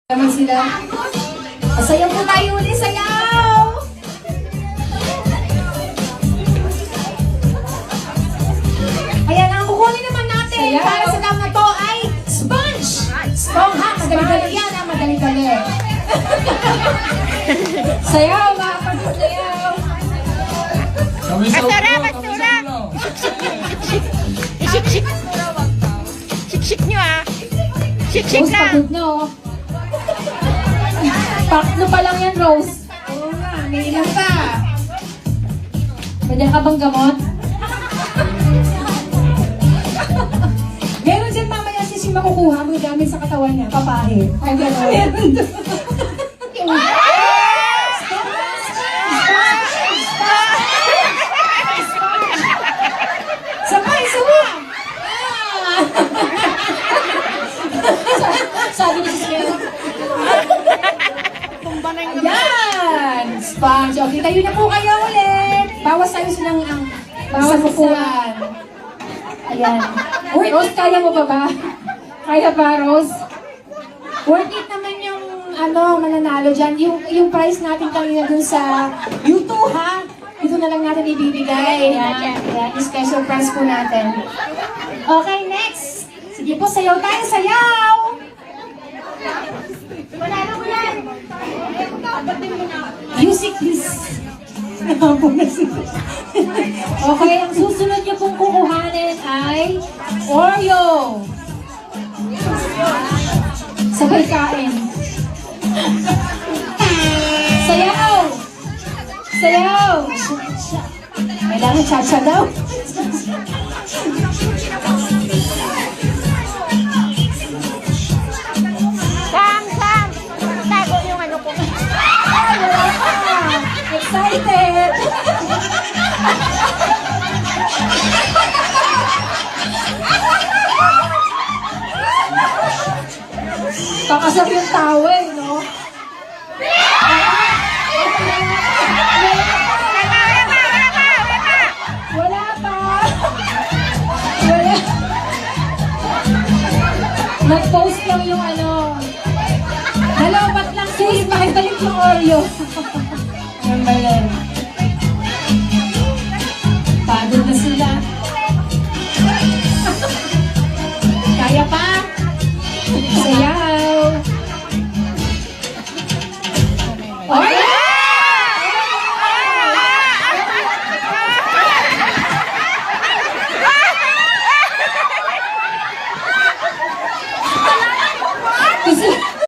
Naman sila. Sayaw po tayo ulit, sayaw! Ayan, ang kukunin naman natin Sayaw. para sa dam na to ay sponge! Sponge ha, madali-dali yan ha, madali-dali. Sayaw, mga pagsayaw. Basura, basura! Isik-sik! Sik-sik nyo ah! Sik-sik Rose, lang! pagod na oh. Pakno pa lang yan, Rose. Oo nga, may ilan pa. Pwede ka bang gamot? Meron dyan mamaya si makukuha mo gamit sa katawan niya, papahe. Ay, gano'n. Meron doon. Sabay, sabay! Sabi ni Sis Mel. Yan! Sponge. Okay, tayo na po kayo ulit. Bawas tayo silang ang Bawas sa upuan. Ayan. Worth Rose, it kaya mo pa ba? Kaya ba, Rose? Worth it naman yung mananalo dyan. Yung prize natin kanina dun sa YouTube, ha? Ito na lang natin ibibigay. Yan. Special prize po natin. Okay, next. Sige po, sayaw tayo, sayaw! Music, please. Okay, ang susunod niyo pong kukuhanin ay Oreo. Sabay kain. Sayaw! Sayaw! Kailangan cha-cha daw. Sam! Sam! Tago yung ano ko. Excited! Kakasap yung tao eh, no? Wala pa! Wala. Nag-post lang yung ano. Nalobat lang Sis, pakibalik yung Oreo. Yan ba yan? Pagod na sila. Kaya pa!